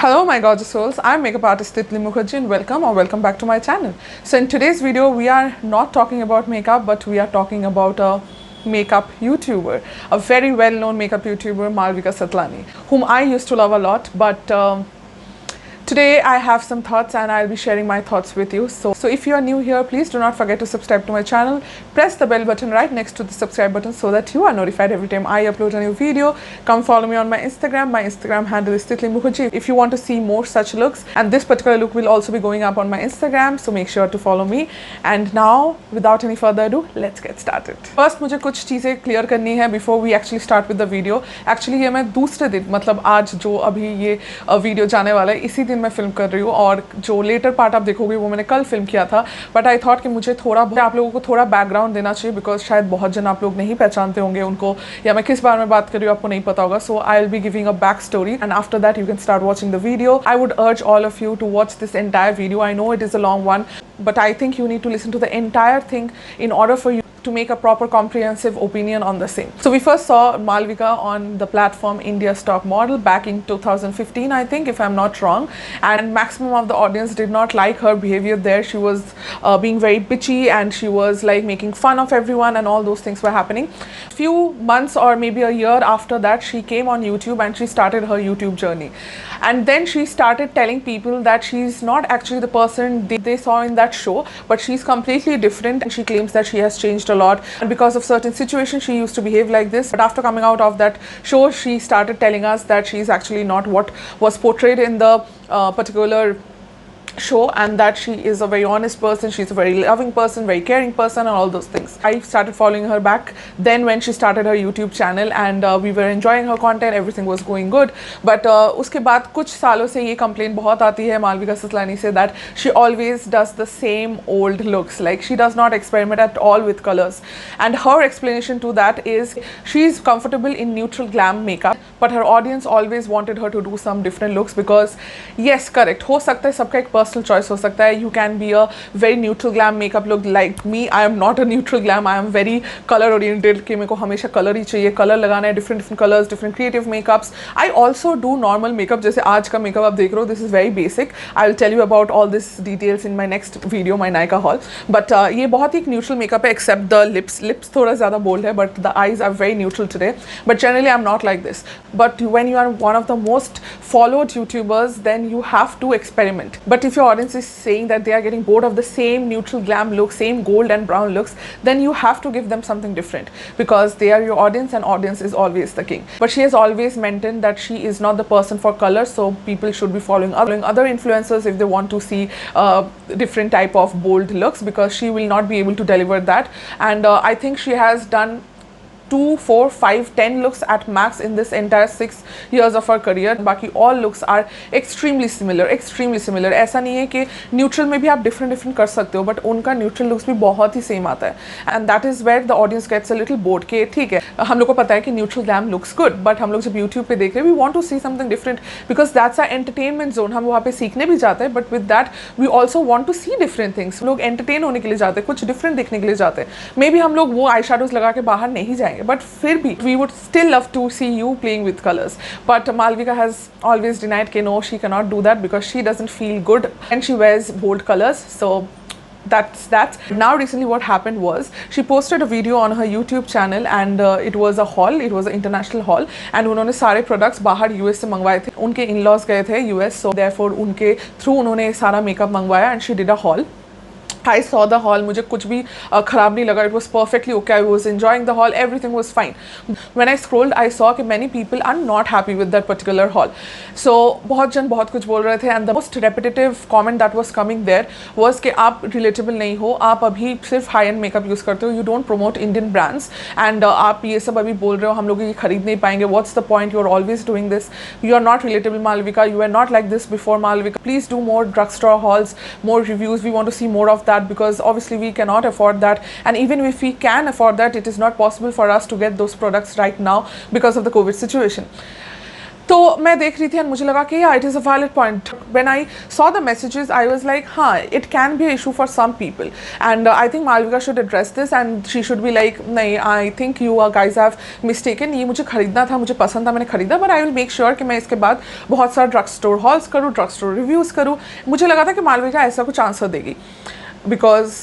Hello my gorgeous souls, I'm makeup artist Titli Mukherjee and welcome back to my channel. So in today's video we are not talking about makeup but we are talking about a makeup YouTuber, a very well known makeup YouTuber, Malvika Satlani, whom I used to love a lot, but today I have some thoughts and I'll be sharing my thoughts with you. So if you are new here, please do not forget to subscribe to my channel. Press the bell button right next to the subscribe button so that you are notified every time I upload a new video. Come follow me on my Instagram. My Instagram handle is Titli Mukherjee. If you want to see more such looks, and this particular look will also be going up on my Instagram, so make sure to follow me. And now, without any further ado, let's get started. First, मुझे कुछ चीज़ें clear करनी है before we actually start with the video. Actually ये मैं दूसरे दिन, मतलब आज जो अभी ये वीडियो जाने वाला है, इसी दिन मैं फिल्म कर रही हूँ और जो लेटर पार्ट आप देखोगे वो मैंने कल फिल्म किया था. बट आई थॉट कि मुझे थोड़ा आप लोगों को थोड़ा बैकग्राउंड देना चाहिए बिकॉज शायद बहुत जन आप लोग नहीं पहचानते होंगे उनको, या मैं किस बारे में बात कर रही हूँ आपको नहीं पता होगा. So I will be giving a back story and after that you can start watching the video. I would urge all of you to watch this entire video. I know it is a long one but I think you need to listen to the entire thing in order for you to make a proper comprehensive opinion on the same. So we first saw Malvika on the platform India Stock Model back in 2015, I think, if I'm not wrong, and maximum of the audience did not like her behavior there. She was being very bitchy and she was like making fun of everyone and all those things were happening. Few months or maybe a year after that, she came on YouTube and she started her YouTube journey, and then she started telling people that she's not actually the person they saw in that show, but she's completely different, and she claims that she has changed a lot and because of certain situations she used to behave like this. But after coming out of that show, she started telling us that she's actually not what was portrayed in the particular show, and that she is a very honest person, she's a very loving person, very caring person, and all those things. I started following her back then when she started her YouTube channel, and we were enjoying her content, everything was going good. But उसके बाद कुछ सालों से ये complaint बहुत आती है मालविका सतलानी से that she always does the same old looks, like she does not experiment at all with colors. And her explanation to that is she's comfortable in neutral glam makeup, but her audience always wanted her to do some different looks because yes, correct, हो सकता है सबका एक personal choice हो सकता है. You can be a very neutral glam makeup look like me. I am not a neutral glam. I am very color oriented कि मेरे को हमेशा color ही चाहिए, color लगाना है, different colors, different creative makeups. I also do normal makeup. जैसे आज का makeup आप देख रहे हो, this is very basic. I will tell you about all this details in my next video, my Nykaa haul. But ये बहुत ही neutral makeup है except the lips. Lips थोड़ा ज़्यादा bold है, but the eyes are very neutral today. But generally I'm not like this. But when you are one of the most followed YouTubers, then you have to experiment. But if your audience is saying that they are getting bored of the same neutral glam look, same gold and brown looks, then you have to give them something different because they are your audience and audience is always the king. But she has always maintained that she is not the person for color, so people should be following other influencers if they want to see different type of bold looks, because she will not be able to deliver that. And I think she has done 2, 4, 5, 10 looks at max in this entire 6 years of her career. बाकी all looks are extremely similar. ऐसा नहीं है कि neutral में भी आप different कर सकते हो, but उनका neutral looks भी बहुत ही same आता है. And that is where the audience gets a little bored कि ठीक है, हम लोग को पता है कि neutral glam looks good, but हम लोग जब YouTube पे देख रहे हैं, we want to see something different because that's our entertainment zone. हम वहाँ पे सीखने भी जाते हैं, but with that we also want to see different things. लोग entertain होने के लिए जाते हैं, कुछ different देखने के लिए जाते हैं. Maybe हम लोग वो आई shadows लगा के बाहर नहीं जाएंगे, but फिर भी we would still love to see you playing with colors. But Malvika has always denied that no, she cannot do that because she doesn't feel good and she wears bold colors. So that's that. Now recently what happened was she posted a video on her YouTube channel and it was a haul, it was an international haul, and उन्होंने सारे products बाहर US से मंगवाए थे. उनके in-laws गए थे US, so therefore उनके through उन्होंने सारा makeup मंगवाया and she did a haul. I saw the haul, मुझे कुछ भी ख़राब नहीं लगा. It was perfectly okay. I was enjoying the haul. Everything was fine. When I scrolled, I saw कि many people are not happy with that particular haul. So बहुत जन बहुत कुछ बोल रहे थे, and the most repetitive comment that was coming there was कि आप relatable नहीं हो, आप अभी सिर्फ high end makeup यूज़ करते हो, you don't promote Indian brands, and आप ये सब अभी बोल रहे हो हम लोग ये खरीद नहीं पाएंगे. What's the point? You are always doing this. You are not relatable, Malvika. You were not like this before, Malvika. Please do more drugstore hauls, more reviews. We want to see more of that because obviously we cannot afford that, and even if we can afford that, it is not possible for us to get those products right now because of the COVID situation. तो मैं देख रही थी and मुझे लगा कि या it is a valid point. When I saw the messages I was like हाँ it can be issue for some people and I think Malvika should address this and she should be like नहीं I think you guys have mistaken. ये मुझे खरीदना था, मुझे पसंद था, मैंने खरीदा, but I will make sure कि मैं इसके बाद बहुत सारा ड्रग स्टोर हॉल्स करूँ, ड्रग स्टोर रिव्यूज़ करूँ. मुझे लगा था कि मालविका ऐसा कुछ आंसर देगी because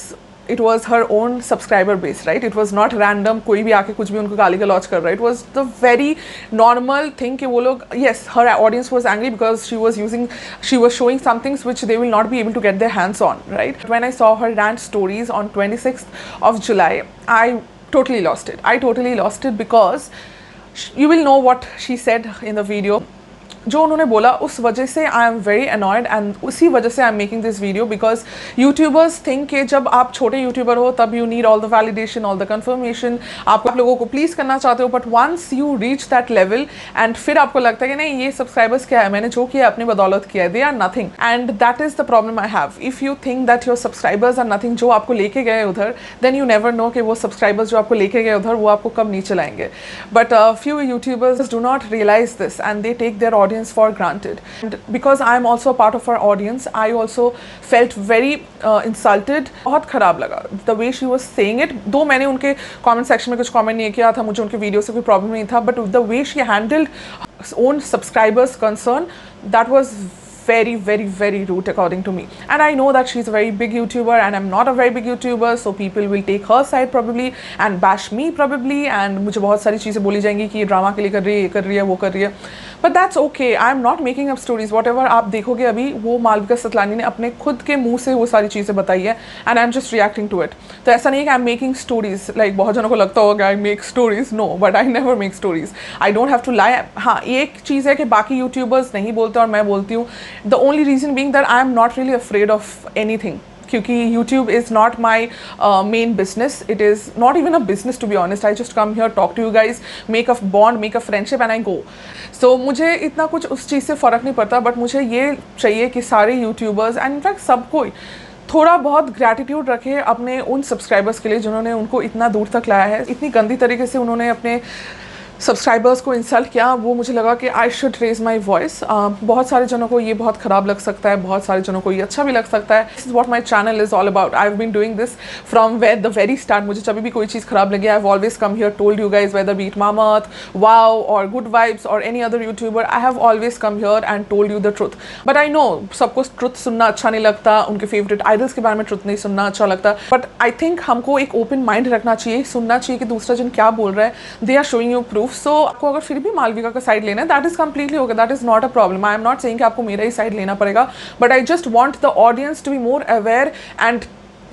it was her own subscriber base, right? It was not random, कोई भी आके कुछ भी उनको गाली गलौज कर रहा है. It was the very normal thing कि वो लोग, yes, her audience was angry because she was showing some things which they will not be able to get their hands on, right? When I saw her rant stories on 26th of July, I totally lost it. I totally lost it because you will know what she said in the video. जो उन्होंने बोला उस वजह से I am very annoyed and उसी वजह से I am making this video because YouTubers think कि जब आप छोटे यूट्यूबर हो तब you need all the validation, all the confirmation, आप लोगों को प्लीज़ करना चाहते हो, but once you reach that level and फिर आपको लगता है कि नहीं ये सब्सक्राइबर्स क्या है, मैंने जो किया अपनी बदौलत किया है, they are nothing and that is the problem I have. If you think that your subscribers are nothing, जो आपको लेके गए उधर, देन यू नेवर नो कि वो सब्सक्राइबर्स जो आपको लेके गए उधर वो आपको कब नीचे लाएंगे. But few YouTubers do not realise this and they take their audience for granted. And because I am also a part of her audience, I also felt very insulted. बहुत ख़राब लगा the way she was saying it. दो मैंने उनके comment section में कुछ comment नहीं किया था, मुझे उनके वीडियो से कोई प्रॉब्लम नहीं था, but the way she handled own subscribers concern, that was very very very rude according to me. And I know that she's a very big YouTuber and I'm not a very big YouTuber, so people will take her side probably and bash me probably and मुझे बहुत सारी चीज़ें बोली जाएंगी कि ये drama के लिए कर रही है, ये कर रही है, वो कर रही है. But that's okay, I am not making up stories. What ever आप देखोगे अभी वो मालविका सतलानी ने अपने खुद के मुंह से वो सारी चीज़ें बताई है and I am just reacting to it. तो ऐसा नहीं है कि I am making stories, like बहुत जनों को लगता होगा I make stories. No, but I never make stories. I don't have to lie. हाँ, एक चीज़ है कि बाकी यूट्यूबर्स नहीं बोलते और मैं बोलती हूँ. The only reason being that I am not really afraid of anything क्योंकि YouTube is not my main business. It is not even a business to be honest. I just come here, talk to you guys, make a bond, make a friendship and I go. So मुझे इतना कुछ उस चीज़ से फ़र्क नहीं पड़ता, but मुझे ये चाहिए कि सारे यूट्यूबर्स एंड इनफैक्ट सब कोई थोड़ा बहुत ग्रैटिट्यूड रखे अपने उन सब्सक्राइबर्स के लिए जिन्होंने उनको इतना दूर तक लाया है. इतनी गंदी तरीके से उन्होंने अपने सब्सक्राइबर्स को इंसल्ट किया, वो मुझे लगा कि I should raise my voice. बहुत सारे जनों को ये बहुत ख़राब लग सकता है, बहुत सारे जनों को ये अच्छा भी लग सकता है. This is what my channel is all about. I have been doing this from where the very start. मुझे जब भी कोई चीज़ ख़राब लगी, I have always come here, told you guys whether be it Mamaearth, wow और गुड वाइब्स और any other YouTuber, I have always come here and told you the truth. But I know सबको ट्रुथ सुनना अच्छा नहीं लगता, उनके favourite idols के बारे में ट्रुथ नहीं सुनना अच्छा लगता, बट आई थिंक हमको एक ओपन माइंड रखना चाहिए, सुनना चाहिए कि दूसरा जन क्या बोल रहा है. They are showing you proof. So आपको अगर फिर भी मालविका का साइड लेना है, that is completely okay, that is not a problem. I am not saying कि आपको मेरा ही साइड लेना पड़ेगा, but I just want the audience to be more aware and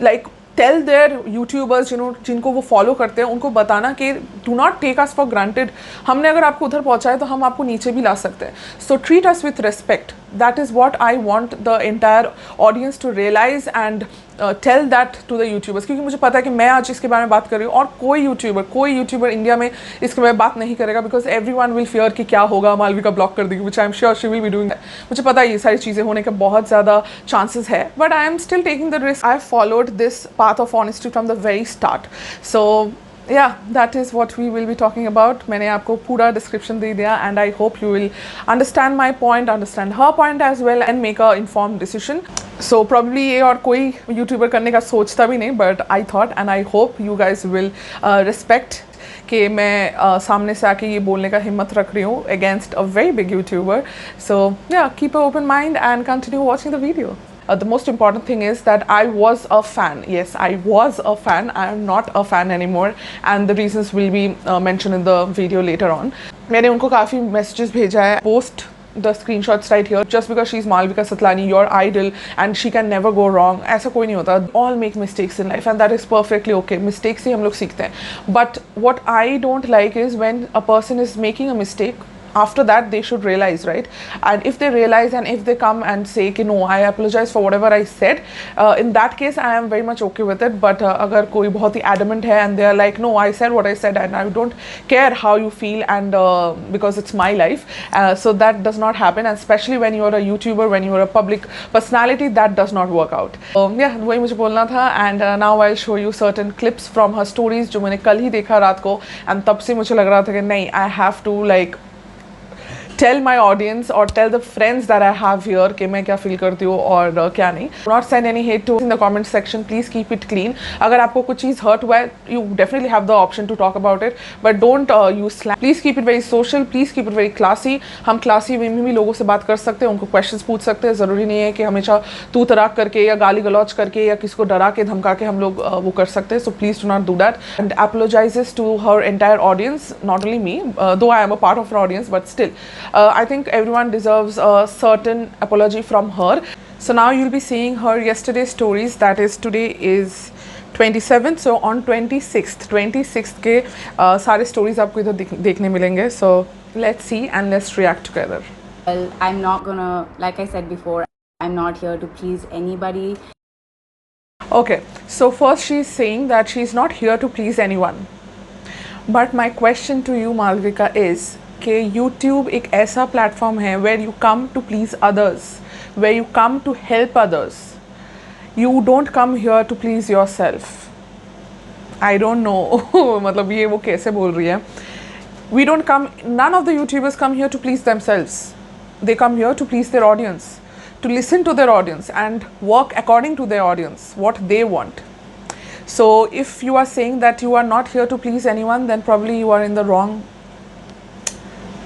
like tell their YouTubers जिनको वो फॉलो करते हैं, उनको बताना कि do not take us for granted. हमने अगर आपको उधर पहुंचाए तो हम आपको नीचे भी ला सकते हैं. So treat us with respect. That is what I want the entire audience to realise and tell that to the YouTubers. क्योंकि मुझे पता है कि मैं आज इसके बारे में बात कर रही हूँ और कोई यूट्यूबर इंडिया में इसके बारे में बात नहीं करेगा because everyone will fear कि क्या होगा, मालविका ब्लॉक कर देगी, which I am sure she will be doing. मुझे पता है ये सारी चीज़ें होने के बहुत ज़्यादा चांसेस है, but I am still taking the risk. I have followed this path of honesty from the very start. So yeah, that is what we will be talking about. मैंने आपको पूरा description दे दिया and I hope you will understand my point, understand her point as well and make a informed decision. So probably ये और कोई YouTuber करने का सोचता भी नहीं, but I thought and I hope you guys will respect कि मैं सामने से आके ये बोलने का हिम्मत रख रही हूँ against a very big YouTuber. So yeah, keep an open mind and continue watching the video. The most important thing is that I was a fan. Yes, I was a fan. I am not a fan anymore and the reasons will be mentioned in the video later on. मैंने उनको काफ़ी messages भेजा है. Post the screenshots right here. Just because she's Malvika Satlani, your idol, and she can never go wrong. ऐसा कोई नहीं होता. All make mistakes in life and that is perfectly okay. Mistakes से हम लोग सीखते हैं. But what I don't like is when a person is making a mistake, after that they should realize, right? And if they realize and if they come and say कि no, I apologize for whatever I said, in that case I am very much okay with it. But अगर कोई बहुत ही adamant है and they are like no, I said what I said and I don't care how you feel and because it's my life, so that does not happen. And especially when you are a YouTuber, when you are a public personality, that does not work out. Yeah, वही मुझे बोलना था. And now I'll show you certain clips from her stories जो मैंने कल ही देखा रात को and तब से मुझे लग रहा था कि नहीं, I have to like tell my audience or tell the friends that I have here कि मैं क्या feel करती हूँ और क्या नहीं. Do not send any hate to in the comment section. Please keep it clean. अगर आपको कुछ चीज़ hurt हुआ है, you definitely have the option to talk about it, but don't use slang. Please keep it very social. Please keep it very classy. हम classy way में भी लोगों से बात कर सकते हैं, उनको questions पूछ सकते हैं. ज़रूरी नहीं है कि हमेशा तू तराक करके या गाली गलौज करके या किसी को डरा के धमका के हम लोग वो कर सकते हैं. So please do not do that. And apologizes to her entire audience, not only me, though I am a part of her audience, but still. I think everyone deserves a certain apology from her. So now you'll be seeing her yesterday's stories. That is, today is 27th. So on 26th के सारे stories आपको इधर देखने मिलेंगे. So let's see and let's react together. Well, I'm not gonna, like I said before, I'm not here to please anybody. Okay, so first she's saying that she's not here to please anyone. But my question to you, Malvika, is कि YouTube एक ऐसा platform है where you come to please others, where you come to help others. You don't come here to please yourself. I don't know मतलब ये वो कैसे बोल रही है. We don't come, none of the YouTubers come here to please themselves. They come here to please their audience, to listen to their audience and work according to their audience, what they want. So if you are saying that you are not here to please anyone, then probably you are in the wrong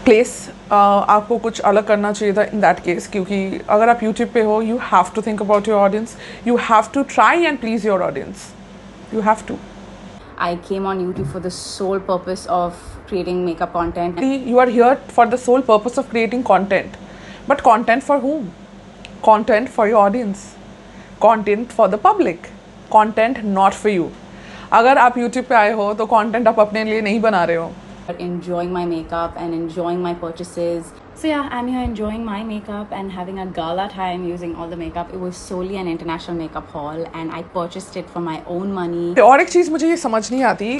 place. आपको कुछ अलग करना चाहिए था in that case, क्योंकि अगर आप YouTube पे हो, you have to think about your audience, you have to try and please your audience, you have to. I came on YouTube for the sole purpose of creating makeup content. You are here for the sole purpose of creating content, but content for whom? Content for your audience, content for the public, content not for you. अगर आप YouTube पे आए हो तो content आप अपने लिए नहीं बना रहे हो. Enjoying my makeup and enjoying my purchases. So yeah, I'm here enjoying my makeup and having a gala time using all the makeup. It was solely an international makeup haul and I purchased it for my own money. और एक चीज़ मुझे ये समझ नहीं आती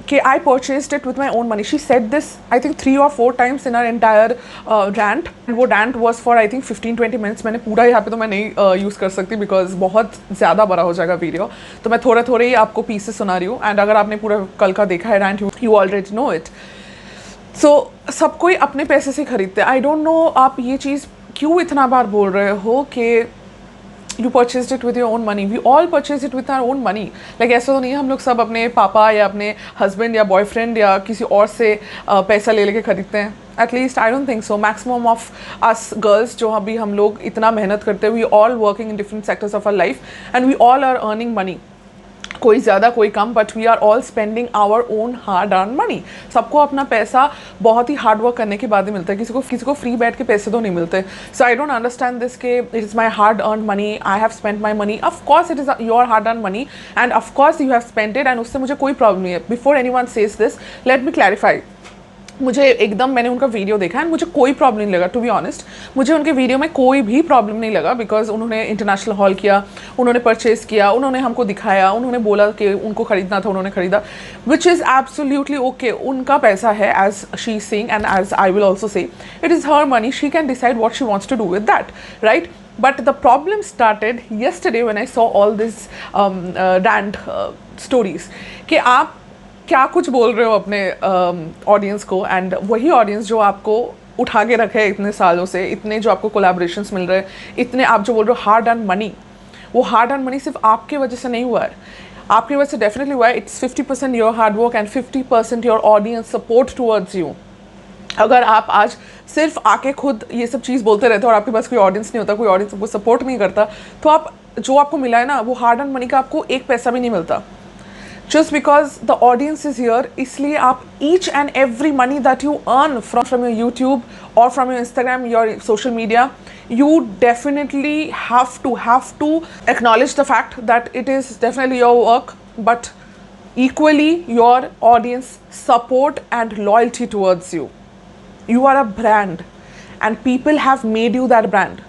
कि I purchased it with my own money. She said this I think 3 or 4 times in her entire rant. And वो rant was for I think 15-20 minutes. मैंने पूरा यहाँ पे तो मैं नहीं यूज़ कर सकती because बहुत ज़्यादा बड़ा हो जाएगा वीडियो. तो मैं थोड़े थोड़े ही आपको पीसेस सुना रही हूँ. एंड अगर आपने पूरा कल का देखा है rant, you already know it. So सब कोई अपने पैसे से खरीदते हैं. I don't know आप ये चीज़ क्यों इतना बार बोल रहे हो कि you purchased it with your own money. We all purchase it with our own money. Like ऐसा तो नहीं है हम लोग सब अपने पापा या अपने हस्बैंड या बॉयफ्रेंड या किसी और से पैसा ले लेके खरीदते हैं. At least I don't think so. Maximum of us girls जो अभी हम लोग इतना मेहनत करते हैं, we all working in different sectors of our life and we all are earning money. कोई ज़्यादा कोई कम, but we are all spending our own hard earn money. सबको अपना पैसा बहुत ही हार्ड वर्क करने के बाद ही मिलता है. किसी को फ्री बैठ के पैसे तो नहीं मिलते. सो आई डोंट अंडरस्टैंड दिस के it is my hard earn money, I have spent my money. Of course it is your hard earn money end of course you have spent it and उससे मुझे कोई problem नहीं है. Before any one says this, let me clarify. मुझे एकदम मैंने उनका video देखा एंड मुझे कोई प्रॉब्लम नहीं लगा. टू बी ऑनेस्ट मुझे उनके वीडियो में कोई भी प्रॉब्लम नहीं लगा बिकॉज उन्होंने इंटरनेशनल हॉल किया, उन्होंने परचेज़ किया, उन्होंने हमको दिखाया, उन्होंने बोला कि उनको ख़रीदना था, उन्होंने ख़रीदा, विच इज़ एब्सोल्युटली ओके. उनका पैसा है as she is saying and as I will also say it is her money. She can decide what she wants to do with that, right? But the problem started yesterday when I saw all this rant stories कि आप क्या कुछ बोल रहे हो अपने audience को and वही ऑडियंस जो आपको उठा के रखे इतने सालों से, इतने जो आपको कोलैबोरेशंस मिल रहे हैं, इतने आप जो बोल रहे हो हार्ड अर्न मनी, वो हार्ड अर्न मनी सिर्फ आपके वजह से नहीं हुआ है. आपकी वजह से डेफिनेटली हुआ है. It's 50% your hard work and 50% your audience support towards you. अगर आप आज सिर्फ आके खुद ये सब चीज़ बोलते रहते हो और आपके पास कोई ऑडियंस नहीं होता, कोई ऑडियंस आपको सपोर्ट नहीं करता, तो आप जो आपको मिला है ना वो हार्ड अर्न मनी का आपको एक पैसा भी नहीं मिलता. Just because the audience is here, इसलिए आप each and every money that you earn from your YouTube or from your Instagram, your social media, you definitely have to acknowledge the fact that it is definitely your work, but equally your audience support and loyalty towards you. You are a brand and people have made you that brand.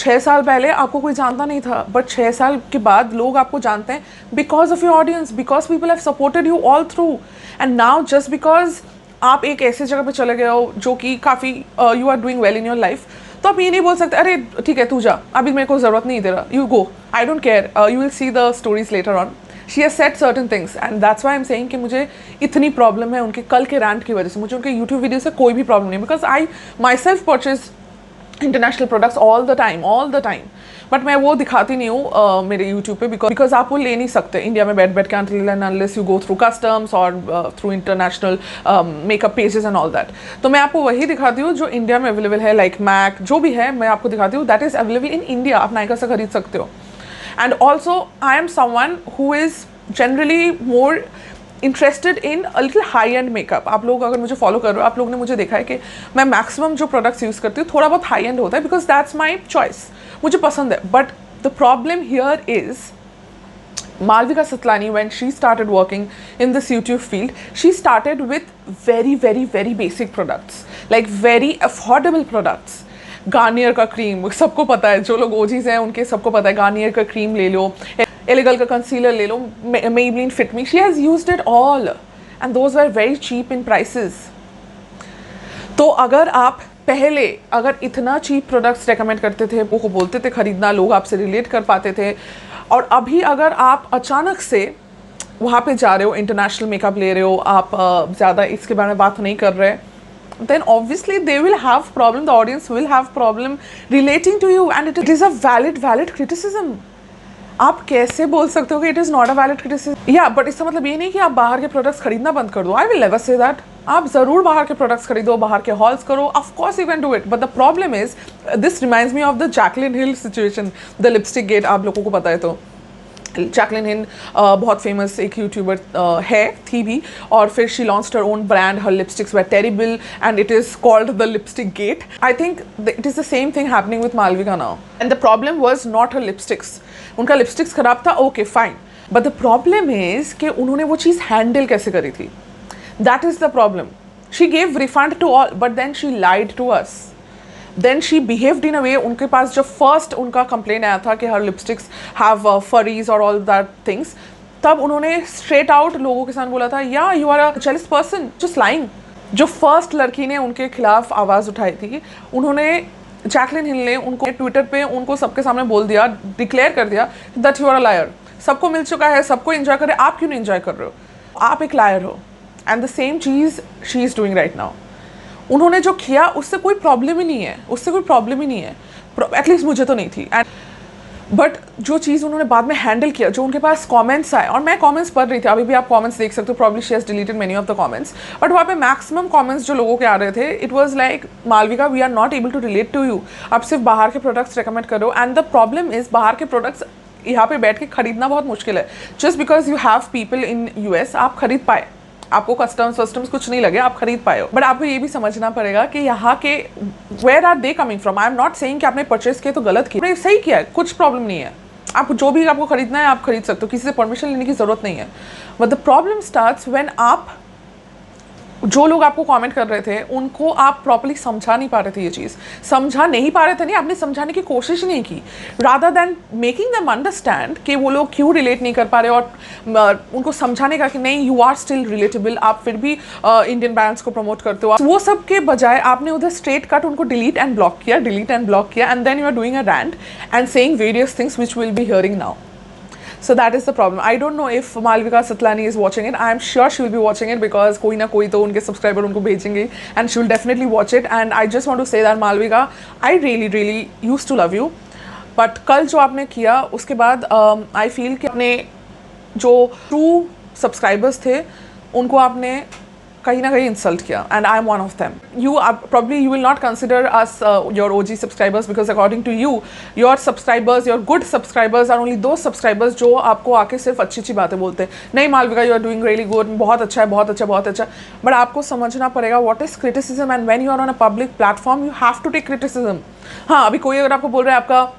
6 साल पहले आपको कोई जानता नहीं था, but 6 साल के बाद लोग आपको जानते हैं because of your audience, because people have supported you all through. And now just because आप एक ऐसे जगह पे चले गए हो जो कि काफ़ी you are doing well in your life, तो आप ये नहीं बोल सकते अरे ठीक है तू जा, अभी मेरे को ज़रूरत नहीं तेरा, you go, I don't care, you will see the stories later on. She has said certain things and that's why I am saying कि मुझे इतनी प्रॉब्लम है उनके कल के रैंट की वजह से। मुझे उनके यूट्यूब वीडियो से कोई भी प्रॉब्लम नहीं, because I my self purchase international products all the time, but मैं वो दिखाती नहीं हूँ मेरे यूट्यूब पे, बिकॉज आप वो ले नहीं सकते इंडिया में बैठ के unless you go through customs और through international makeup pages and all that. तो मैं आपको वही दिखाती हूँ जो इंडिया में अवेलेबल है, लाइक मैक जो भी है मैं आपको दिखाती हूँ, that is available in India, आप नायका से खरीद सकते हो। And also I am someone who is generally more interested in a little high and makeup. आप लोग अगर मुझे फॉलो कर रहे हो, आप लोग ने मुझे देखा है कि मैं मैक्सिमम जो प्रोडक्ट्स यूज़ करती हूँ थोड़ा बहुत हाई एंड होता है, बिकॉज दैट्स माई चॉइस, मुझे पसंद है। But the problem here is Malvika Satlani, when she started working in this YouTube field, she started with very basic products, like very affordable products. Garnier का cream सबको पता है, जो लोग OGs हैं उनके सबको पता है, गार्नियर का क्रीम ले लो, एलिगल का कंसीलर ले लो, Maybelline Fit Me, she has used it all and those were very cheap in prices. तो अगर आप पहले अगर इतना चीप प्रोडक्ट्स रेकमेंड करते थे, वो को बोलते थे खरीदना, लोग आपसे रिलेट कर पाते थे, और अभी अगर आप अचानक से वहाँ पे जा रहे हो, इंटरनेशनल मेकअप ले रहे हो, आप ज़्यादा इसके बारे में बात नहीं कर रहे, then obviously they will have problem, the audience will have problem relating to you, and it is a valid criticism. आप कैसे बोल सकते हो कि it is not a valid criticism? Yeah, but इसका मतलब ये नहीं कि आप बाहर के प्रोडक्ट्स खरीदना बंद कर दो, I will never say that. आप ज़रूर बाहर के प्रोडक्ट्स खरीदो, बाहर के हॉल्स करो, of course you can do it, but the problem is, this reminds me of the Jaclyn Hill situation, the lipstick gate, आप लोगों को पता है तो जैकलिन हिल बहुत फेमस एक यूट्यूबर थी भी, और फिर she launched her own brand, her lipsticks were terrible and it is called the lipstick gate. I think it is the same thing happening with Malvika now, and the problem was not her lipsticks, उनका lipsticks खराब था, okay fine, but the problem is कि उन्होंने वो चीज़ handle कैसे करी थी, that is the problem. She gave refund to all, but then she lied to us, then she behaved इन अ वे, उनके पास जब फर्स्ट उनका कंप्लेन आया था कि हर लिपस्टिक्स हैव फरीज और ऑल दैट थिंग्स, तब उन्होंने स्ट्रेट आउट लोगों के साथ बोला था, या you are a jealous person, just lying. जो फर्स्ट लड़की ने उनके खिलाफ आवाज़ उठाई थी, उन्होंने जैकलिन हिल ने उनको ट्विटर पे उनको सबके सामने बोल दिया, डिक्लेयर कर दिया that you are a liar, सबको मिल चुका है, सबको एंजॉय करे, आप क्यों नहीं एंजॉय कर रहे हो, आप एक लायर हो। And the same cheese she is doing right now. उन्होंने जो किया उससे कोई प्रॉब्लम ही नहीं है, उससे कोई प्रॉब्लम ही नहीं है, एटलीस्ट मुझे तो नहीं थी। एंड बट जो चीज़ उन्होंने बाद में हैंडल किया, जो उनके पास कमेंट्स आए, और मैं कमेंट्स पढ़ रही थी, अभी भी आप कमेंट्स देख सकते हो, probably she has deleted many of the comments, but वहाँ पे मैक्सिमम कमेंट्स जो लोगों के आ रहे थे, it was like, Malvika we are not able to relate to you, आप सिर्फ बाहर के प्रोडक्ट्स रिकमेंड करो। एंड द प्रॉब्लम इज़ बाहर के प्रोडक्ट्स यहाँ पे बैठ के खरीदना बहुत मुश्किल है, just because you have people in US, आप खरीद पाए, आपको कस्टम्स कुछ नहीं लगे, आप खरीद पाए हो, बट आपको ये भी समझना पड़ेगा कि यहाँ के where are they coming from. I am not saying कि आपने परचेस किया तो गलत किया, आपने सही किया है, कुछ प्रॉब्लम नहीं है, आप जो भी आपको खरीदना है आप खरीद सकते हो, किसी से परमिशन लेने की ज़रूरत नहीं है। But the problem starts when आप, जो लोग आपको कमेंट कर रहे थे उनको आप प्रॉपर्ली समझा नहीं पा रहे थे, ये चीज़ समझा नहीं पा रहे थे, नहीं आपने समझाने की कोशिश नहीं की, rather than making them understand कि वो लोग क्यों रिलेट नहीं कर पा रहे, और उनको समझाने का कि नहीं यू आर स्टिल रिलेटेबल, आप फिर भी इंडियन ब्रांड्स को प्रमोट करते हो, वो सब के बजाय आपने उधर स्ट्रेट कट उनको डिलीट एंड ब्लॉक किया, and then you are doing a rant and saying various things which will be hearing now. So that is the problem. I don't know if Malvika Satlani is watching it. I am sure she will be watching it because कोई ना कोई तो उनके subscriber उनको भेजेंगे, and she will definitely watch it. And I just want to say that Malvika, I really used to love you, but कल जो आपने किया उसके बाद I feel कि अपने जो true subscribers थे उनको आपने कहीं ना कहीं इंसल्ट किया, and I am one of them. You probably you will not consider us your OG subscribers, because according to you your subscribers, your good subscribers are only दो सब्सक्राइबर्स जो आपको आके सिर्फ अच्छी बातें बोलते हैं, नहीं Malvika you are doing really good, बहुत अच्छा, बट आपको समझना पड़ेगा what is criticism, and when you are on a public platform you have to take criticism. हाँ, अभी कोई अगर आपको बोल रहा है आपका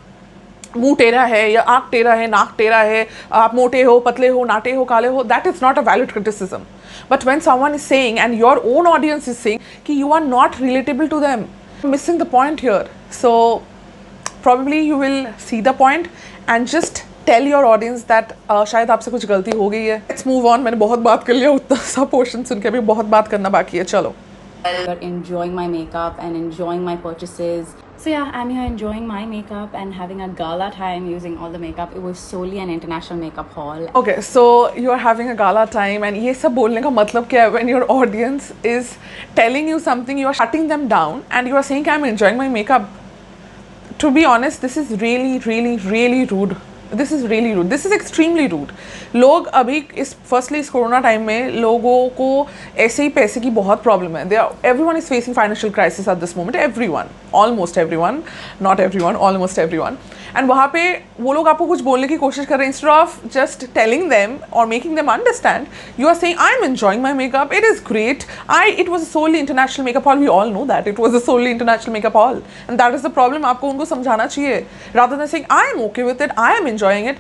मुंह टेढ़ा है या आँख टेढ़ा है, नाक टेढ़ा है, आप मोटे हो, पतले हो, नाटे हो, काले हो, that is not a valid criticism. But when someone is saying and your own audience is saying कि you are not relatable to them, missing the point here. So probably you will see the point and just tell your audience that शायद आपसे कुछ गलती हो गई है। Let's move on. मैंने बहुत बात कर लिया, उतना सा पोर्शन सुन के अभी बहुत बात करना बाकी है, चलो। But enjoying my makeup and enjoying my purchases. So yeah, I'm here enjoying my makeup and having a gala time using all the makeup. It was solely an international makeup haul. Okay, so you are having a gala time and ये सब बोलने का मतलब क्या है? When your audience is telling you something, you are shutting them down and you are saying I'm enjoying my makeup. To be honest, this is really, really, really rude. This is really rude. This is extremely rude. लोग अभी इस firstly इस corona time में लोगों को ऐसे ही पैसे की बहुत प्रॉब्लम है. Everyone is facing financial crisis at this moment. Everyone, almost everyone, not everyone, almost everyone. And वहाँ पे वो लोग आपको कुछ बोलने की कोशिश कर रहे हैं. Instead of just telling them और making them understand, you are saying I am enjoying my makeup, it is great, it was a solely international makeup haul, we all know that it was a solely international makeup haul and that is the problem. आपको उनको समझाना चाहिए rather than saying I am okay with it, I am enjoying it.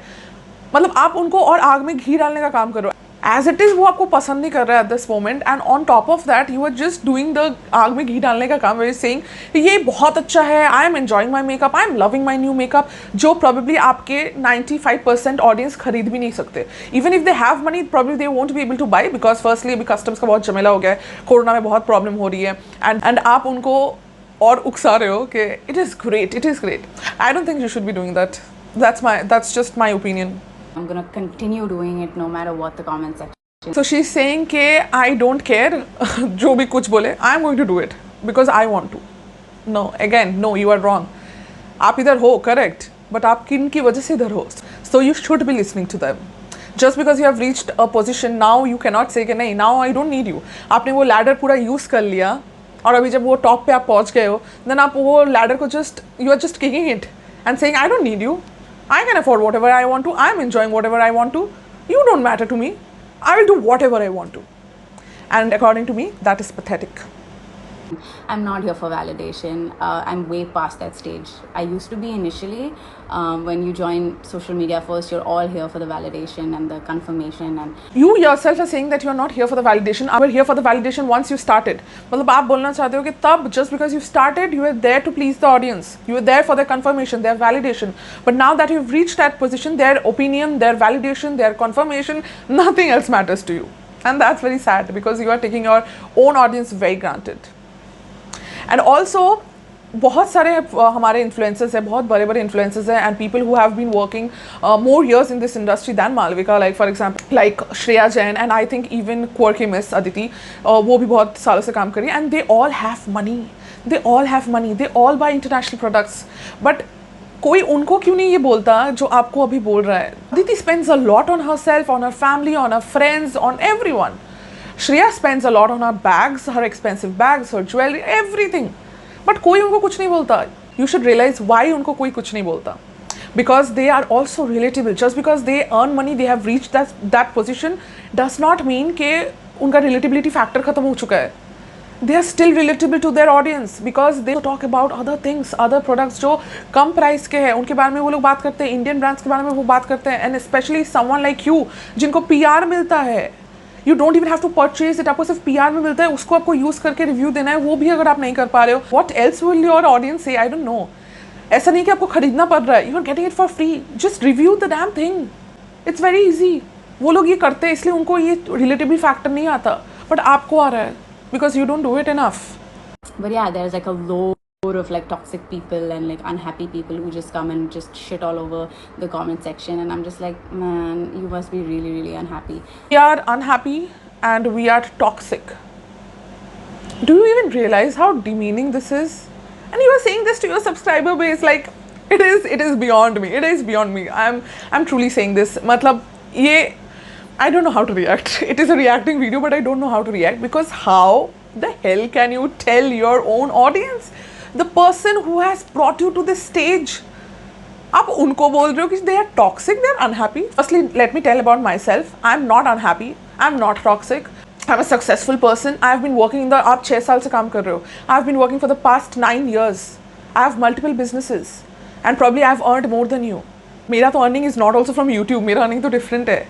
मतलब आप उनको और आग में घी डालने का काम करो. एज इट इज़ वो आपको पसंद नहीं कर रहा है at this moment and on top of that you are just doing the आग में घी डालने का काम. सेइंग ये बहुत अच्छा है, आई am enjoying my makeup, I am loving my new makeup, जो प्रॉबेबली आपके 95% ऑडियंस खरीद भी नहीं सकते. Even if they have money probably they won't be able two by because firstly अभी कस्टम्स का बहुत झमेला हो गया है, कोरोना में बहुत प्रॉब्लम हो रही है एंड आप उनको और उकसा रहे हो कि it is great, it is great. I don't think you should be doing that. That's just my opinion. I'm gonna continue doing it no matter what the comment section. So she's saying कि I don't care जो भी कुछ बोले, I'm going to do it because I want to. No, again, no, you are wrong. आप इधर हो, correct, but आप किन की वजह से इधर हो? So you should be listening to them. Just because you have reached a position, now you cannot say कि नहीं, now I don't need you. आपने वो ladder पूरा use कर लिया और अभी जब वो top पे आप पहुँच गए हो, then आप वो ladder को you are just kicking it and saying I don't need you. I can afford whatever I want to. I am enjoying whatever I want to. You don't matter to me. I will do whatever I want to. And according to me, that is pathetic. I'm not here for validation. I'm way past that stage. I used to be initially. When you join social media first, you're all here for the validation and the confirmation. And you yourself are saying that you're not here for the validation. You were here for the validation once you started. मतलब आप बोलना चाहते हो कि तब just because you started, you were there to please the audience. You were there for their confirmation, their validation. But now that you've reached that position, their opinion, their validation, their confirmation, nothing else matters to you. And that's very sad because you are taking your own audience very granted. And also बहुत सारे हमारे influencers हैं, बहुत बड़े बड़े influencers हैं and people who have been working more years in this industry than Malvika, like for example like Shreya Jain and I think even quirky miss Aditi, वो भी बहुत सालों से काम करी and they all have money, they all have money, they all buy international products. But कोई उनको क्यों नहीं ये बोलता जो आपको अभी बोल रहा है. Aditi spends a lot on her self, on her family, on her friends, on everyone. Shreya spends a lot on her bags, her expensive bags, her jewelry, everything. But कोई उनको कुछ नहीं बोलता. You should realize why उनको कोई कुछ नहीं बोलता. Because they are also relatable. Just because they earn money, they have reached that position, does not mean कि उनका relatability factor खत्म हो चुका है. They are still relatable to their audience because they talk about other things, other products जो कम price के हैं, उनके बारे में वो लोग बात करते हैं, इंडियन ब्रांड्स के बारे में वो बात करते हैं, and especially someone like you जिनको PR मिलता है. You don't even have to purchase it. आपको सिर्फ PR में मिलता है, उसको आपको यूज़ करके रिव्यू देना है, वो भी अगर आप नहीं कर पा रहे हो, what else will your audience say? I don't know. ऐसा नहीं कि आपको खरीदना पड़ रहा है, you are getting it for free. Just review the damn thing. It's very easy. वो लोग ये करते हैं इसलिए उनको ये relatability factor नहीं आता, but आपको आ रहा है because you don't do it enough. But yeah, there's like a load of like toxic people and like unhappy people who just come and just shit all over the comment section, and I'm just like, man, you must be really, really unhappy. We are unhappy and we are toxic. Do you even realize how demeaning this is? And you are saying this to your subscriber base, like it is beyond me. It is beyond me. I'm truly saying this. मतलब ये I don't know how to react. It is a reacting video, but I don't know how to react because how the hell can you tell your own audience? The person who has brought you to this stage, आप उनको बोल रहे हो कि they are toxic, they are unhappy. Firstly, let me tell about myself. I'm not unhappy. I'm not toxic. I'm a successful person. I have been working in the, आप 6 साल से काम कर रहे हो. I have been working for the past 9 years. I have multiple businesses and probably I have earned more than you. मेरा तो earning is not also from YouTube. मेरा earning तो different है.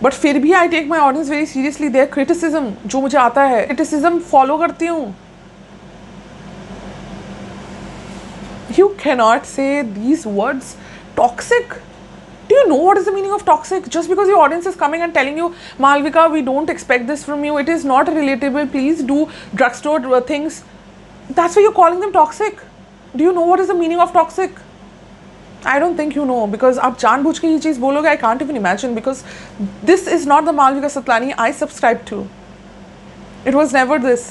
But फिर भी I take my audience very seriously. Their criticism जो मुझे आता है, criticism follow करती हूँ. You cannot say these words, toxic. Do you know what is the meaning of toxic? Just because your audience is coming and telling you, Malvika, we don't expect this from you, it is not relatable, please do drugstore things. That's why you're calling them toxic. Do you know what is the meaning of toxic? I don't think you know, because आप जानबूझ के ये चीज़ बोलोगे. I can't even imagine, because this is not the Malvika Satlani I subscribe to. It was never this.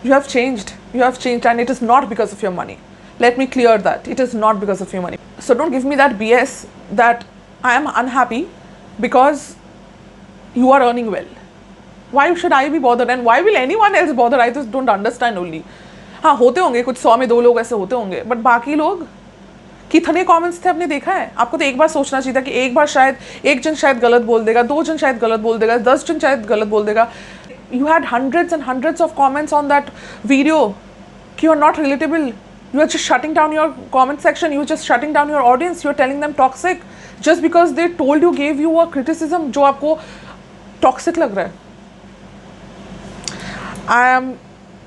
You have changed. You have changed, and it is not because of your money. Let me clear that. It is not because of your money. So don't give me that BS that I am unhappy because you are earning well. Why should I be bothered, and why will anyone else bother? I just don't understand only. हाँ, होते होंगे कुछ 100 में 2 लोग ऐसे होते होंगे, but बाकी लोग कितने कमेंट्स थे आपने देखा है? आपको तो एक बार सोचना चाहिए था कि एक बार शायद एक जन शायद गलत बोल देगा, 2 जन शायद गलत बोल देगा, 10 जन शायद गलत बोल देगा. You had hundreds and hundreds of comments on that video कि you are not relatable. You are just shutting down your comment section. You are just shutting down your audience. You are telling them toxic just because they told you, gave you a criticism जो आपको toxic लग रहा है. I am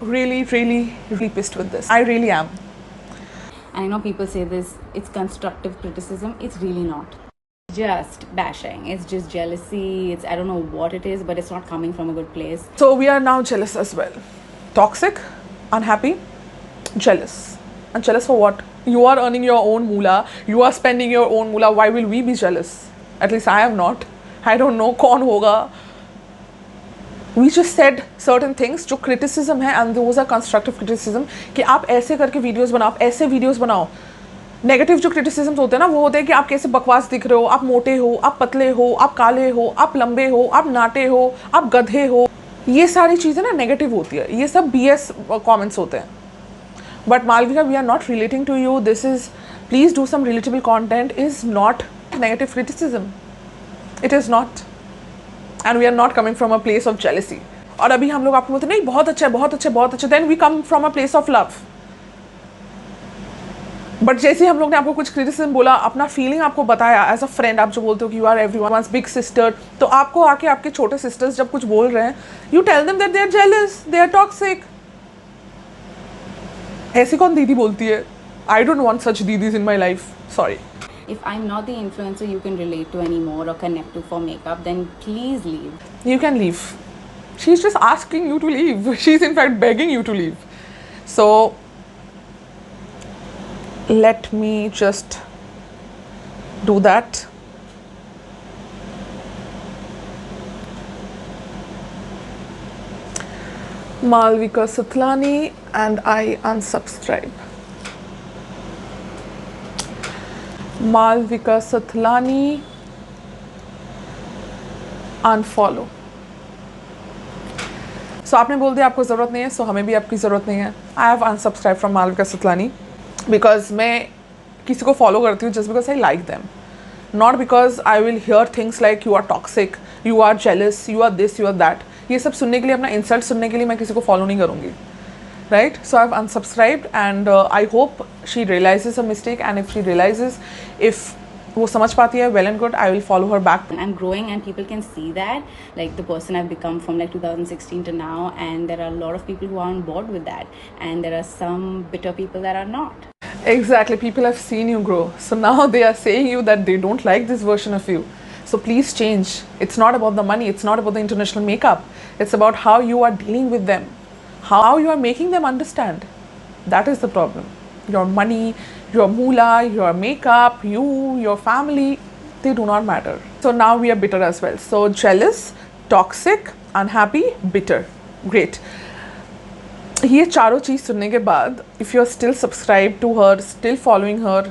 really pissed with this. I really am. And I know people say this, it's constructive criticism. It's really not. Just bashing. It's just jealousy. It's, I don't know what it is, but it's not coming from a good place. So we are now jealous as well. Toxic, unhappy, jealous. And jealous for what? You are earning your own moolah. You are spending your own moolah. Why will we be jealous? At least I am not. I don't know कौन होगा. We just said certain things जो criticism है, and those are constructive criticism कि आप ऐसे करके videos बनाओ, आप ऐसे videos बनाओ. नेगेटिव जो क्रिटिसिज्म्स होते हैं ना, वो होते हैं कि आप कैसे बकवास दिख रहे हो, आप मोटे हो, आप पतले हो, आप काले हो, आप लंबे हो, आप नाटे हो, आप गधे हो. ये सारी चीज़ें ना नेगेटिव होती है. ये सब BS कमेंट्स होते हैं. But Malvika, we are not relating to you. This is, please do some relatable content. Is not negative criticism. It is not. And we are not coming from a place of jealousy. और अभी हम लोग आपको बोलते नहीं बहुत अच्छा है, बहुत अच्छा, बहुत अच्छा. Then we come from a place of love. But जैसे हम लोग ने आपको कुछ क्रिटिसिज्म बोला, अपना फीलिंग आपको बताया एज अ फ्रेंड, आप जो बोलते हो कि you are everyone's big sister, तो आपको आके आपके छोटे सिस्टर्स जब कुछ बोल रहे हैं, you tell them that they are jealous, they are toxic. ऐसी कौन दीदी बोलती है? I don't want such didis in my life. Sorry. If I'm not the influencer you can relate to anymore or connect to for makeup, then please leave. You can leave. She's just asking you to leave. She's in fact begging you to leave. So let me just do that. Malvika Satlani, and I unsubscribe. Malvika Satlani, unfollow. So आपने बोल दिया आपको ज़रूरत नहीं है, so हमें भी आपकी ज़रूरत नहीं है. I have unsubscribed from Malvika Satlani because मैं किसी को follow करती हूँ just because I like them, not because I will hear things like you are toxic, you are jealous, you are this, you are that. ये सब सुनने के लिए, अपना insult सुनने के लिए मैं किसी को follow नहीं करूँगी. Right? So I've unsubscribed, and I hope she realizes her mistake, and if she realizes, if वो समझ पाती है, well and good, I will follow her back. I'm growing and people can see that, like the person I've become from like 2016 to now, and there are a lot of people who are on board with that, and there are some bitter people that are not. Exactly, people have seen you grow, so now they are saying you that they don't like this version of you. So please change. It's not about the money, it's not about the international makeup, it's about how you are dealing with them, how you are making them understand. That is the problem. Your money, your moolah, your makeup, you, your family, they do not matter. So now we are bitter as well. So jealous, toxic, unhappy, bitter. Great. ये चारों चीज़ सुनने के बाद, if you are still subscribed to her, still following her,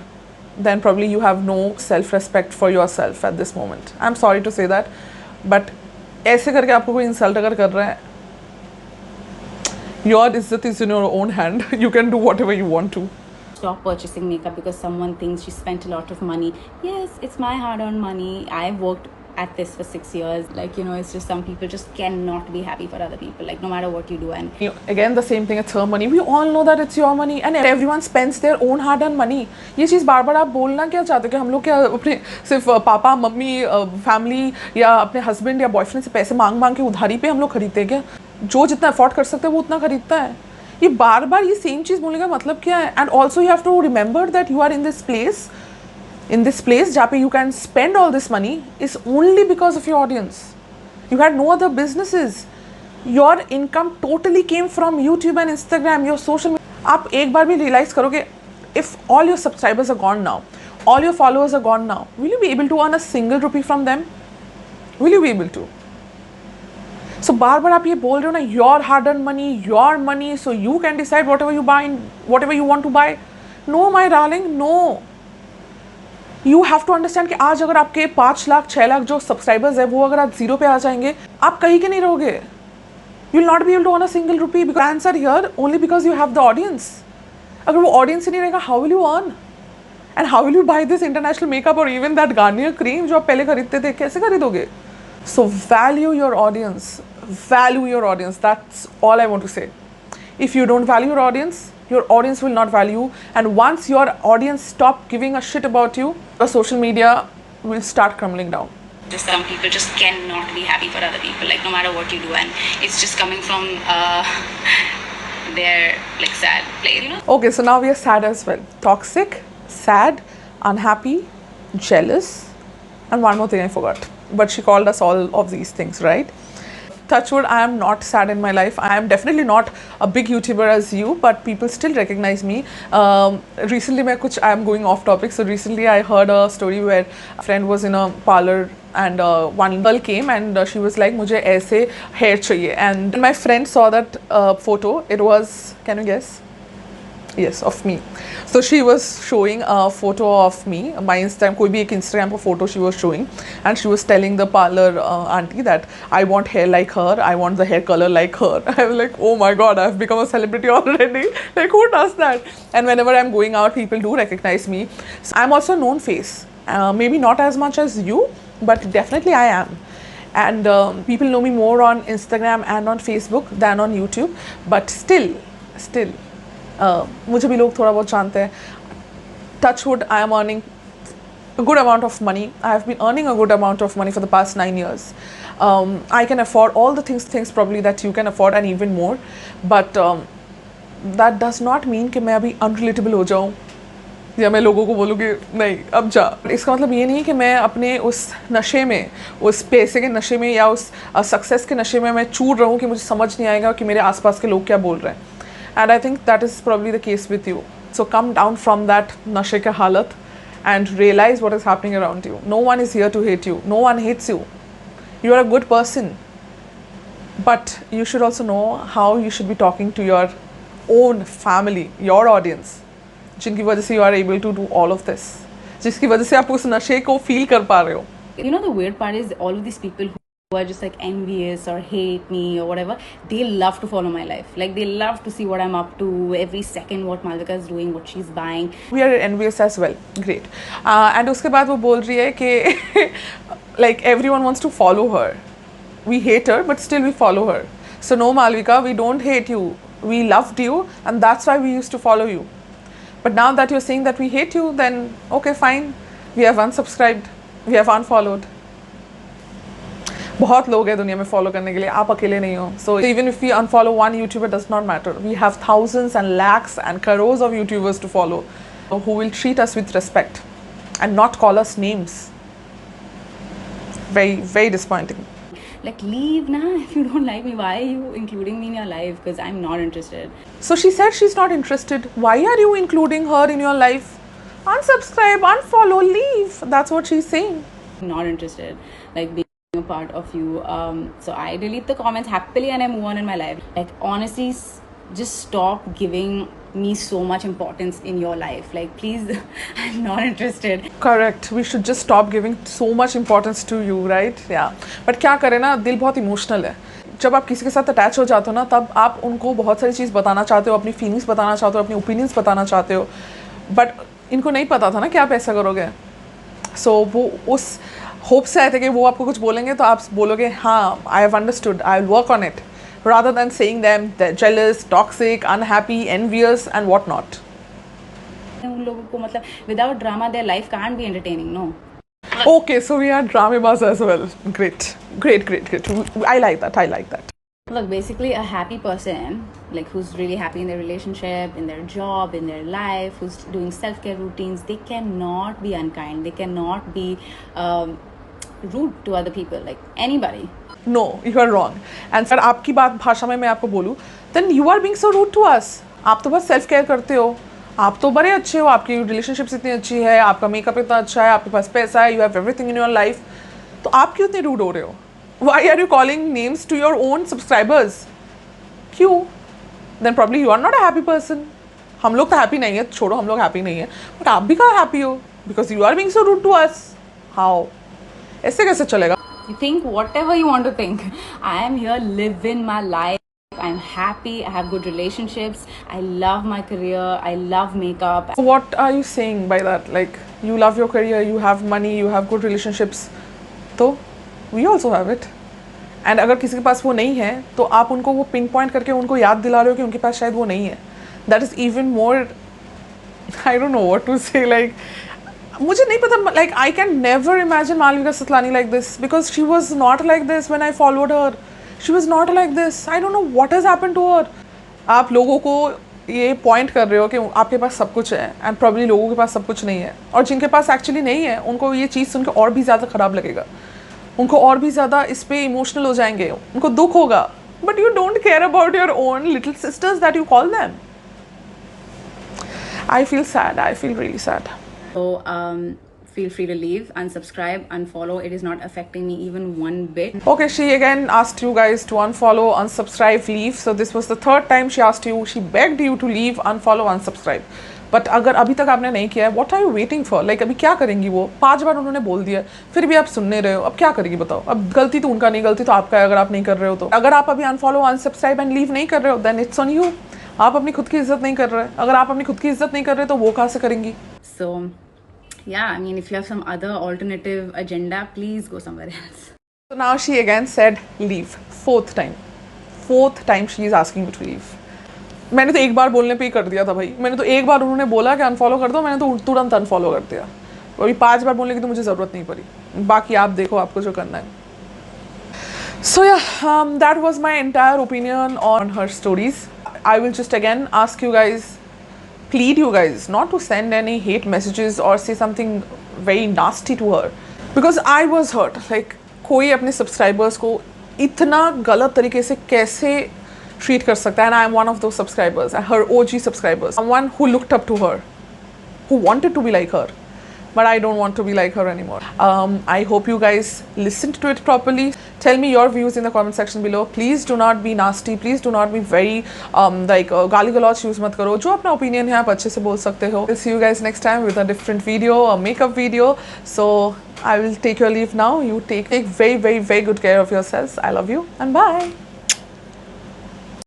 then probably you have no self-respect for yourself at this moment. I'm sorry to say that, but ऐसे करके आपको कोई insult अगर कर रहा है, your izzat is in your own hand. You can do whatever you want to. Stop purchasing makeup because someone thinks she spent a lot of money. Yes, it's my hard-earned money. I've worked at this for 6 years. Like, you know, it's just some people just cannot be happy for other people, like no matter what you do. And again the same thing, it's her money. We all know that it's your money, and everyone spends their own hard-earned money. ये चीज़ बार बार आप बोलना क्या चाहते हो कि हम लोग क्या अपने सिर्फ पापा मम्मी फैमिली या अपने हस्बैंड या बॉयफ्रेंड से पैसे मांग मांग के उधारी पे हम लोग खरीदते हैं क्या? जो जितना अफोर्ड कर सकते हैं वो उतना खरीदता है. ये बार बार ये सेम चीज़ बोलने का मतलब क्या है? And also you have to remember that you are in this place जहाँ पे you can spend all this money is only because of your audience. You had no other businesses. Your income totally came from YouTube and Instagram, your social media. आप एक बार भी realise करोगे if all your subscribers are gone now, all your followers are gone now, will you be able to earn a single rupee from them? Will you be able to? So बार बार आप ये बोल रहे हो ना, your hard earned money, your money, so you can decide whatever you buy, whatever you want to buy. No my darling, no. You have to understand कि आज अगर आपके 5 लाख 6 लाख जो सब्सक्राइबर्स है वो अगर आज जीरो पे आ जाएंगे, आप कहीं के नहीं रहोगे. You will not be able to earn a single rupee because fans are here only because you have the audience. अगर वो audience ही नहीं रहेगा, how will you earn? And how will you buy this international makeup or even that Garnier cream जो आप पहले खरीदते थे, कैसे खरीदोगे? So value your audience. Value your audience. That's all I want to say. If you don't value your audience will not value. And once your audience stop giving a shit about you, the social media will start crumbling down. Just some people just cannot be happy for other people, like no matter what you do, and it's just coming from their like sad place, you know. Okay, so now we are sad as well. Toxic, sad, unhappy, jealous, and one more thing I forgot. But she called us all of these things, right? Touchwood, I am not sad in my life. I am definitely not a big YouTuber as you, but people still recognize me. Recently, I am going off topic. So recently, I heard a story where a friend was in a parlor and one girl came and she was like, "मुझे ऐसे hair चाहिए." And my friend saw that photo. It was, can you guess? Yes, of me. So she was showing a photo of me. My Instagram, कोई भी एक Instagram पर photo she was showing, and she was telling the parlor auntie that I want hair like her. I want the hair color like her. I was like, oh my god, I've become a celebrity already. Like who does that? And whenever I'm going out, people do recognize me. So I'm also a known face. Maybe not as much as you, but definitely I am. And people know me more on Instagram and on Facebook than on YouTube. But still. मुझे भी लोग थोड़ा बहुत जानते हैं. Touchwood, I am earning a good amount of money. I have been earning a good amount of money for the past 9 years. I can afford all the things probably that you can afford and even more. But that does not mean कि मैं अभी unrelatable हो जाऊँ या मैं लोगों को बोलूँ कि नहीं अब जा. इसका मतलब ये नहीं कि मैं अपने उस नशे में, उस पैसे के नशे में या उस सक्सेस के नशे में मैं चूर रहूँ कि मुझे समझ नहीं आएगा कि मेरे आसपास के लोग क्या बोल रहे हैं. And I think that is probably the case with you. So come down from that nashe ke halat and realize what is happening around you. No one is here to hate you. No one hates you. You are a good person. But you should also know how you should be talking to your own family, your audience. जिनकी वजह से you are able to do all of this. जिसकी वजह से आप उस नशे को feel कर पा रहे हो. You know, the weird part is all of these people who are just like envious or hate me or whatever, they love to follow my life. Like they love to see what I'm up to every second, what Malvika is doing, what she's buying. We are envious as well. Great. And उसके बाद वो बोल रही है कि like everyone wants to follow her. We hate her, but still we follow her. So no, Malvika, we don't hate you. We loved you, and that's why we used to follow you. But now that you're saying that we hate you, then okay, fine. We have unsubscribed. We have unfollowed. बहुत लोग हैं दुनिया में follow करने के लिए, आप अकेले नहीं हो. So even if we unfollow one YouTuber, does not matter. We have thousands and lakhs and crores of YouTubers to follow who will treat us with respect and not call us names. Very, very disappointing. Like leave now if you don't like me. Why are you including me in your life? Because I'm not interested. So she said she's not interested. Why are you including her in your life? Unsubscribe, unfollow, leave. That's what she's saying. Not interested. Like being a part of you. So I delete the comments happily and I move on in my life. Like honestly, just stop giving me so much importance in your life. Like please, I'm not interested. Correct. We should just stop giving so much importance to you, right? Yeah. But क्या करें ना, दिल बहुत emotional है. जब आप किसी के साथ अटैच हो जाते हो ना, तब आप उनको बहुत सारी चीज़ बताना चाहते हो, अपनी फीलिंग्स बताना चाहते हो, अपनी ओपिनियंस बताना चाहते हो. बट इनको नहीं पता था ना कि आप ऐसा करोगे. सो वो उस होप से आए थे कि वो आपको कुछ बोलेंगे तो आप बोलोगे हाँ, I have understood, I will work on it, rather than saying them they're jealous, toxic, unhappy, envious and what not. उन लोगों को मतलब without drama their life can't be entertaining, no. Okay, so we are dramabaz as well. Great. I like that. Look, basically a happy person, like who's really happy in their relationship, in their job, in their life, who's doing self-care routines, they cannot be unkind, they cannot be rude to other people, like anybody. No, you are wrong. And फिर आपकी बात भाषा में मैं आपको बोलूँ, then you are being so rude to us. आप तो बस self care करते हो, आप तो बड़े अच्छे हो, आपकी रिलेशनशिप्स इतनी अच्छी है, आपका मेकअप इतना अच्छा है, आपके पास पैसा है, you have everything in your life, तो आप क्यों इतने रूड हो रहे हो? Why are you calling names to your own subscribers? क्यों? Then probably you are not a happy person. हम लोग तो हैप्पी नहीं है, छोड़ो हम लोग हैप्पी नहीं है, बट आप भी कहाँ हैप्पी हो? Because you are being so rude to us. How? ऐसे कैसे चलेगा? You think whatever you want to think. I am here living my life. I'm happy. I have good relationships. I love my career. I love makeup. What are you saying by that? Like, you love your career, you have money, you have good relationships. तो we also have it. And अगर किसी के पास वो नहीं है तो आप उनको वो पिन पॉइंट करके उनको याद दिला रहे हो कि उनके पास शायद वो नहीं है. That is even more, I don't know what to say. Like, मुझे नहीं पता. Like, I can never imagine Malvika Satlani like this because she was not like this when I followed her. She was not like this. I don't know what has happened to her. आप लोगों को ये point कर रहे हो कि आपके पास सब कुछ है एंड प्रॉब्ली लोगों के पास सब कुछ नहीं है, और जिनके पास एक्चुअली नहीं है उनको ये चीज़ सुन के और भी ज़्यादा ख़राब लगेगा, उनको और भी ज़्यादा इस पर इमोशनल हो जाएंगे, उनको दुख होगा. But you don't care about your own little sisters that you call them. I feel sad. I feel really sad. So feel free to leave, unsubscribe, unfollow. It is not affecting me even one bit. Okay, she again asked you guys to unfollow, unsubscribe, leave. So this was the third time she asked you. She begged you to leave, unfollow, unsubscribe. But अगर अभी तक आपने नहीं किया है, what are you waiting for? Like, अभी क्या करेंगी वो? 5 बार उन्होंने बोल दिया, फिर भी आप सुन नहीं रहे हो. अब क्या करेगी बताओ? अब गलती तो उनका नहीं, गलती तो आपका है अगर आप नहीं कर रहे हो तो. अगर आप अभी unfollow, unsubscribe and leave नहीं कर रहे हो, then it's on you. आप अपनी खुद की इज्जत नहीं कर रहे. अगर आप अपनी खुद की इज्जत नहीं कर रहे तो वो कहाँ से करेंगी? So yeah, I mean, if you have some other alternative agenda, please go somewhere else. So now she again said leave. Fourth time she is asking you to leave. मैंने तो एक बार बोलने पे ही कर दिया था भाई. मैंने तो एक बार उन्होंने बोला कि अनफॉलो कर दो, मैंने तो तुरंत अनफॉलो कर दिया. अभी 5 बार बोलने की तो मुझे ज़रूरत नहीं पड़ी. बाकी आप देखो आपको जो करना है. So yeah, that was my entire opinion on her stories. I will just again ask you guys, plead you guys not to send any hate messages or say something very nasty to her, because I was hurt. Like, कोई अपने subscribers को इतना गलत तरीके से कैसे treat कर सकता है? And I am one of those subscribers, her OG subscribers, someone who looked up to her, who wanted to be like her, but I don't want to be like her anymore. I hope you guys listened to it properly. Tell me your views in the comment section below. Please do not be nasty. Please do not be very गाली गलौज use मत करो. जो अपना opinion है आप अच्छे से बोल सकते हो. I'll see you guys next time with a different video, a makeup video. So I will take your leave now. You take very, very, very good care of yourselves. I love you and bye.